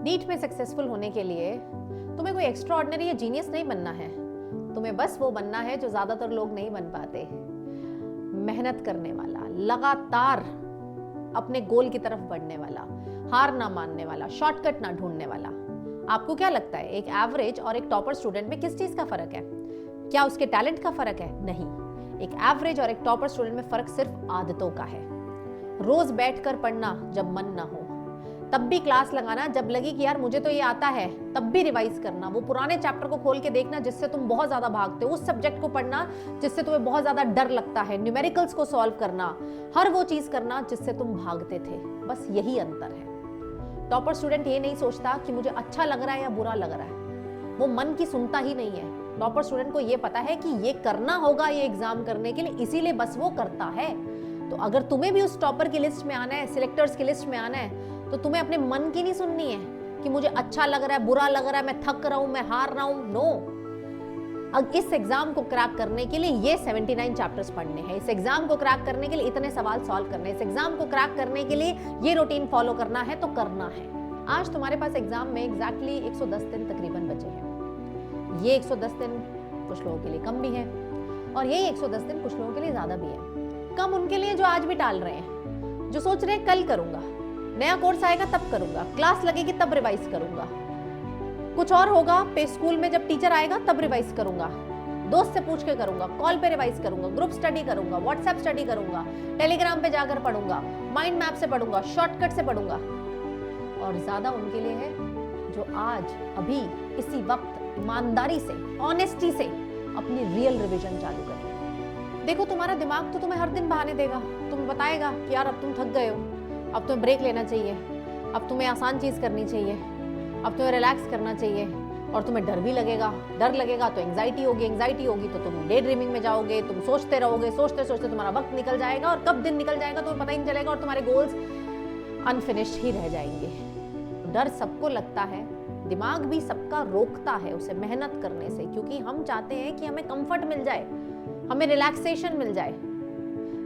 NEET में successful होने के लिए तुम्हें कोई एक्स्ट्रा ऑर्डिनरी या जीनियस नहीं बनना है। तुम्हें बस वो बनना है जो ज्यादातर लोग नहीं बन पाते। मेहनत करने वाला, लगातार अपने गोल की तरफ बढ़ने वाला, हार ना मानने वाला, शॉर्टकट ना ढूंढने वाला। आपको क्या लगता है एक एवरेज और एक टॉपर स्टूडेंट में किस चीज का फर्क है? क्या उसके टैलेंट का फर्क है? नहीं। एक एवरेज और एक टॉपर स्टूडेंट में फर्क सिर्फ आदतों का है। रोज बैठकर पढ़ना जब मन ना हो, तब भी क्लास लगाना, जब लगी कि यार मुझे तो ये आता है तब भी रिवाइज करना, वो पुराने चैप्टर को खोल के देखना जिससे तुम बहुत ज्यादा भागते हो, उस सब्जेक्ट को पढ़ना जिससे तुम्हें बहुत ज्यादा डर लगता है, न्यूमेरिकल्स को सॉल्व करना, हर वो चीज करना जिससे तुम भागते थे। बस यही अंतर है। टॉपर स्टूडेंट ये नहीं सोचता कि मुझे अच्छा लग रहा है या बुरा लग रहा है, वो मन की सुनता ही नहीं है। टॉपर स्टूडेंट को ये पता है कि ये करना होगा ये एग्जाम करने के लिए, इसीलिए बस वो करता है। तो अगर तुम्हें भी उस टॉपर की लिस्ट में आना है, सिलेक्टर्स की लिस्ट में आना है, तो तुम्हें अपने मन की नहीं सुननी है कि मुझे अच्छा लग रहा है, बुरा लग रहा है, मैं थक रहा हूं, मैं हार रहा हूं। नो। अब इस एग्जाम को क्रैक करने के लिए ये 79 चैप्टर्स पढ़ने हैं, इस एग्जाम को क्रैक करने के लिए इतने सवाल सॉल्व करने हैं, इस एग्जाम को क्रैक करने के लिए ये रूटीन फॉलो करना है तो करना है। आज तुम्हारे पास एग्जाम में एग्जैक्टली 110 दिन तकरीबन बचे हैं। ये 110 दिन कुछ लोगों के लिए कम भी है और यही 110 दिन कुछ लोगों के लिए ज्यादा भी है। कम उनके लिए जो आज भी टाल रहे हैं, जो सोच रहे हैं कल करूंगा, नया कोर्स आएगा तब करूंगा, क्लास लगेगी तब रिवाइज करूंगा, कुछ और होगा पे स्कूल में जब टीचर आएगा तब रिवाइज करूंगा, दोस्त से पूछ के करूंगा, कॉल पे रिवाइज करूंगा, ग्रुप स्टडी करूंगा, व्हाट्सएप स्टडी करूंगा, टेलीग्राम पे जाकर पढ़ूंगा, माइंड मैप से पढ़ूंगा, शॉर्टकट से पढ़ूंगा। और ज्यादा उनके लिए है जो आज अभी इसी वक्त ईमानदारी से, ऑनेस्टी से अपनी रियल रिवीजन चालू करें। देखो तुम्हारा दिमाग तो तुम्हें हर दिन बहाने देगा, तुम्हें बताएगा कि यार अब तुम थक गए हो, अब तुम्हें ब्रेक लेना चाहिए, अब तुम्हें आसान चीज़ करनी चाहिए, अब तुम्हें रिलैक्स करना चाहिए। और तुम्हें डर भी लगेगा, डर लगेगा तो एंग्जाइटी होगी तो तुम डे ड्रीमिंग में जाओगे, तुम सोचते रहोगे, सोचते सोचते तुम्हारा वक्त निकल जाएगा और कब दिन निकल जाएगा तुम्हें पता ही नहीं चलेगा और तुम्हारे गोल्स अनफिनिश्ड ही रह जाएंगे। डर सबको लगता है, दिमाग भी सबका रोकता है उसे मेहनत करने से, क्योंकि हम चाहते हैं कि हमें कंफर्ट मिल जाए, हमें रिलैक्सेशन मिल जाए।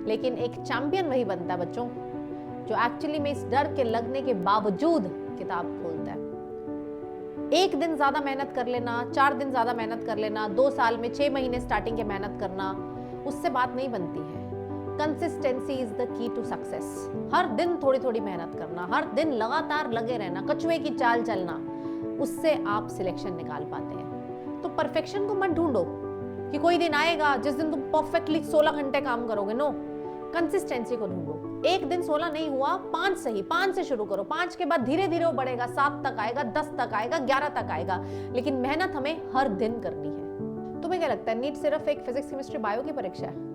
लेकिन एक चैंपियन वही बनता है बच्चों जो एक्चुअली में इस डर के लगने के बावजूद किताब खोलता है। एक दिन ज्यादा मेहनत कर लेना, 4 दिन ज्यादा मेहनत कर लेना, 2 साल में 6 महीने स्टार्टिंग के मेहनत करना, उससे बात नहीं बनती है। Consistency is the key to success. हर दिन थोड़ी थोड़ी मेहनत करना, हर दिन लगातार लगे रहना, कछुए की चाल चलना, उससे आप सिलेक्शन निकाल पाते हैं। तो परफेक्शन को मत ढूंढो कि कोई दिन आएगा जिस दिन तुम परफेक्टली 16 घंटे काम करोगे। नो, कंसिस्टेंसी को ढूंढो। एक दिन 16 नहीं हुआ, 5 सही, 5 से शुरू करो, 5 के बाद धीरे धीरे वो बढ़ेगा, 7 तक आएगा, 10 तक आएगा, 11 तक आएगा, लेकिन मेहनत हमें हर दिन करनी है। तुम्हें क्या लगता है नीट सिर्फ एक फिजिक्स केमिस्ट्री बायो की परीक्षा है?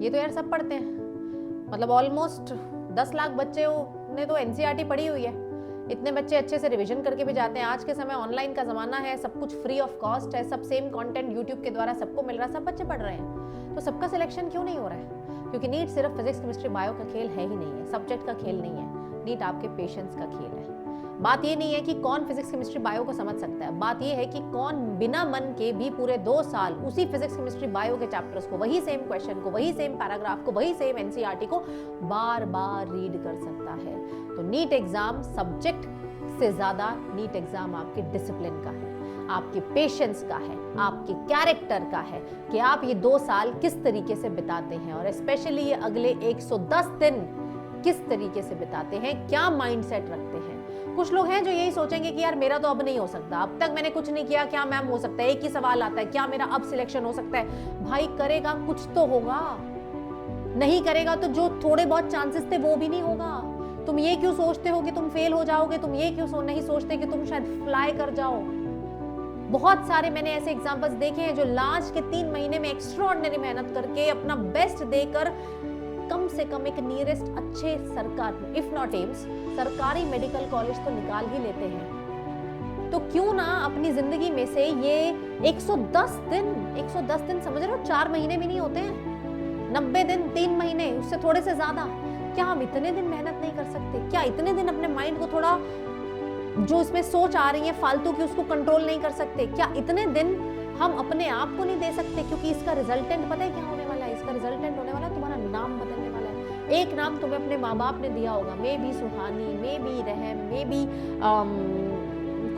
ये तो यार सब पढ़ते हैं, मतलब ऑलमोस्ट 10 लाख बच्चे ने तो एनसीईआरटी पढ़ी हुई है। इतने बच्चे अच्छे से रिवीजन करके भी जाते हैं। आज के समय ऑनलाइन का जमाना है, सब कुछ फ्री ऑफ कॉस्ट है, सब सेम कंटेंट यूट्यूब के द्वारा सबको मिल रहा है, सब बच्चे पढ़ रहे हैं। तो सबका सिलेक्शन क्यों नहीं हो रहा है? क्योंकि नीट सिर्फ फिजिक्स केमिस्ट्री बायो का खेल है ही नहीं है, सब्जेक्ट का खेल नहीं है। नीट आपके पेशेंस का खेल है। बात ये नहीं है कि कौन फिजिक्स केमिस्ट्री बायो को समझ सकता है, बात ये है कि कौन बिना मन के भी पूरे 2 साल उसी फिजिक्स केमिस्ट्री बायो के चैप्टर्स को, वही सेम क्वेश्चन को, वही सेम पैराग्राफ को, वही सेम एनसीईआरटी को बार बार रीड कर सकता है। तो नीट एग्जाम सब्जेक्ट से ज्यादा नीट एग्जाम आपके डिसिप्लिन का है, आपके पेशेंस का है, आपके कैरेक्टर का है कि आप ये 2 साल किस तरीके से बिताते हैं, और स्पेशली ये अगले 110 दिन किस तरीके से बिताते हैं, क्या माइंडसेट रखते हैं। कुछ लोग हैं जो यही सोचेंगे कि यार मेरा तो अब नहीं हो सकता, अब तक मैंने कुछ नहीं किया, क्या मैम हो सकता है, एक ही सवाल आता है, क्या मेरा अब सिलेक्शन हो सकता है? भाई करेगा कुछ तो होगा, नहीं करेगा तो जो थोड़े बहुत चांसेस थे वो भी नहीं होगा। तुम ये क्यों सोचते हो कि तुम फेल हो जाओगे? तुम ये क्यों नहीं सोचते कि तुम शायद फ्लाई कर जाओ? बहुत सारे मैंने ऐसे एग्जांपल्स देखे हैं जो लास्ट के 3 महीने में एक्स्ट्राऑर्डिनरी मेहनत करके अपना बेस्ट देकर कम से कम एक नियरेस्ट अच्छे सरकार, इफ नॉट एम्स, सरकारी मेडिकल कॉलेज तो निकाल ही लेते हैं। तो क्यों ना अपनी जिंदगी में से ये 110 दिन समझ रहे हो, 4 महीने भी नहीं होते हैं, 90 दिन, 3 महीने, उससे थोड़े से ज्यादा, क्या हम इतने दिन मेहनत नहीं कर सकते? क्या इतने दिन अपने माइंड को थोड़ा, जो इसमें सोच आ रही है फालतू की, उसको कंट्रोल नहीं कर सकते? क्या इतने दिन हम अपने आप को नहीं दे सकते? क्योंकि इसका रिजल्टेंट पता है क्या होने वाला है? इसका रिजल्टेंट होने वाला है तुम्हारा नाम बदलने वाला है। एक नाम तुम्हें अपने माँ बाप ने दिया होगा, may be Suhani, may be रहम, मे बी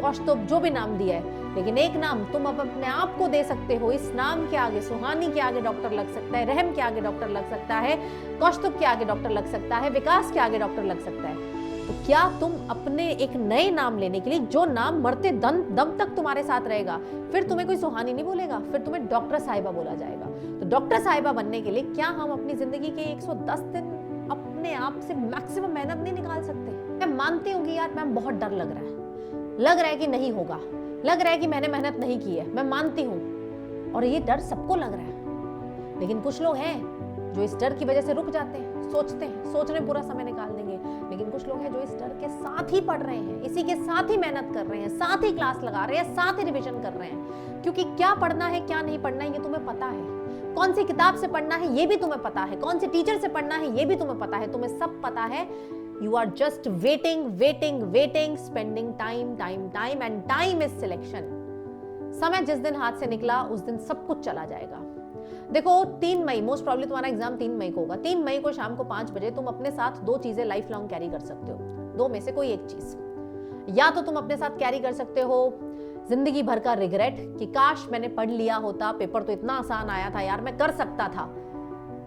कौस्तुभ, जो भी नाम दिया है, लेकिन एक नाम तुम अब अपने आप को दे सकते हो। इस नाम के आगे सुहानी के आगे डॉक्टर लग सकता है, रहम के आगे डॉक्टर लग सकता है, कौस्तुभ के आगे डॉक्टर लग सकता है, विकास के आगे डॉक्टर लग सकता है। तो क्या तुम अपने एक नए नाम लेने के लिए, जो नाम मरते दम तक तुम्हारे साथ रहेगा, फिर तुम्हें कोई सुहानी नहीं बोलेगा, फिर तुम्हें डॉक्टर साहिबा बोला जाएगा। तो डॉक्टर साहिबा बनने के लिए क्या हम अपनी जिंदगी के 110 दिन अपने आप से मैक्सिमम मेहनत नहीं निकाल सकते? मैं मानती हूँ कि यार मैम बहुत डर लग रहा है कि नहीं होगा, लग रहा है कि मैंने मेहनत नहीं की है, मैं मानती हूँ, और ये डर सबको लग रहा है। लेकिन कुछ लोग हैं जो इस डर की वजह से रुक जाते हैं, सोचते हैं, सोचने पूरा समय निकाल देंगे। लेकिन कुछ लोग हैं जो इस डर के साथ ही पढ़ रहे हैं, इसी के साथ ही मेहनत कर रहे हैं, साथ ही क्लास लगा रहे हैं, साथ ही रिवीजन कर रहे हैं। क्योंकि क्या पढ़ना है, क्या नहीं पढ़ना है, ये तुम्हें पता है। कौन सी किताब से पढ़ना है, ये भी तुम्हें पता है। कौन से टीचर से पढ़ना है, ये भी तुम्हें पता है। तुम्हें सब पता है। You are just waiting, spending time, and time is selection. समय जिस दिन हाथ से निकला उस दिन सब कुछ चला जाएगा। देखो 3 मई मोस्ट प्रॉब्ली तुम्हारा एग्जाम 3 मई को होगा। 3 मई को शाम को 5 बजे तुम अपने साथ 2 चीजें लाइफ लॉन्ग कैरी कर सकते हो। 2 में से कोई एक चीज, या तो तुम अपने साथ कैरी कर सकते हो जिंदगी भर का रिग्रेट कि काश मैंने पढ़ लिया होता, पेपर तो इतना आसान आया था यार, मैं कर सकता था।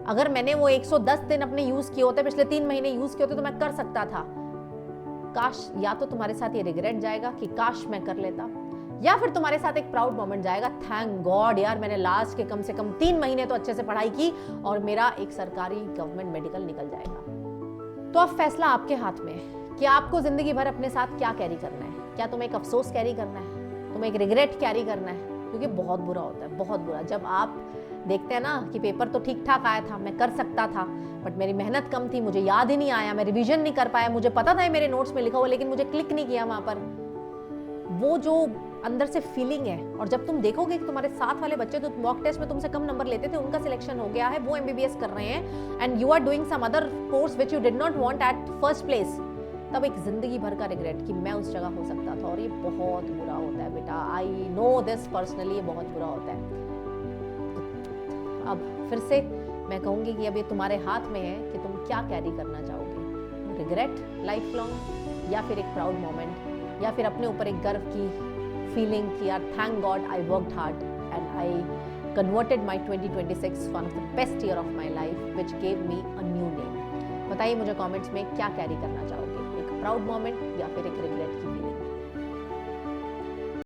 अगर मैंने वो 110 दिन अपने यूज किए होते, पिछले 3 महीने यूज किए होते, तो मैं कर सकता था। काश, या तो तुम्हारे साथ ये रिग्रेट जाएगा कि काश मैं कर लेता, या फिर तुम्हारे साथ एक प्राउड मोमेंट जाएगा, थैंक गॉड यार मैंने लास्ट के कम से कम 3 महीने तो अच्छे से पढ़ाई की और मेरा एक सरकारी गवर्नमेंट मेडिकल निकल जाएगा। तो अब फैसला आपके हाथ में है कि आपको जिंदगी भर अपने साथ क्या कैरी करना है। क्या तुम्हें एक अफसोस कैरी करना है, तुम्हें एक रिग्रेट कैरी करना है? क्योंकि बहुत बुरा होता है, बहुत बुरा। जब आप देखते हैं ना कि पेपर तो ठीक ठाक आया था, मैं कर सकता था, बट मेरी मेहनत कम थी, मुझे याद ही नहीं आया, मैं रिवीजन नहीं कर पाया, मुझे पता था मेरे नोट्स में लिखा हुआ, लेकिन मुझे क्लिक नहीं किया वहां पर। वो जो अंदर से फीलिंग है, और जब तुम देखोगे कि तुम्हारे साथ वाले बच्चे जो मॉक टेस्ट में तुमसे कम नंबर लेते थे, उनका सिलेक्शन हो गया है, वो MBBS कर रहे हैं, and you are doing some other course which you did not want at first place, तब एक जिंदगी भर का रिग्रेट कि मैं उस जगह हो सकता था। और ये बहुत बुरा होता है बेटा, आई नो दिस पर्सनली, ये बहुत बुरा होता है। अब फिर से मैं कहूंगी कि अब ये तुम्हारे हाथ में है कि तुम क्या कैरी करना चाहोगे, रिग्रेट लाइफ लॉन्ग, या फिर एक प्राउड मोमेंट, या फिर अपने ऊपर एक गर्व की फीलिंग कि यार thank God I worked hard and I converted my 2026 one of the best year of my life which gave me a new name. बताइए मुझे कमेंट्स में क्या कैरी करना चाहोगे, एक प्राउड मोमेंट या फिर एक रिग्रेट की फीलिंग।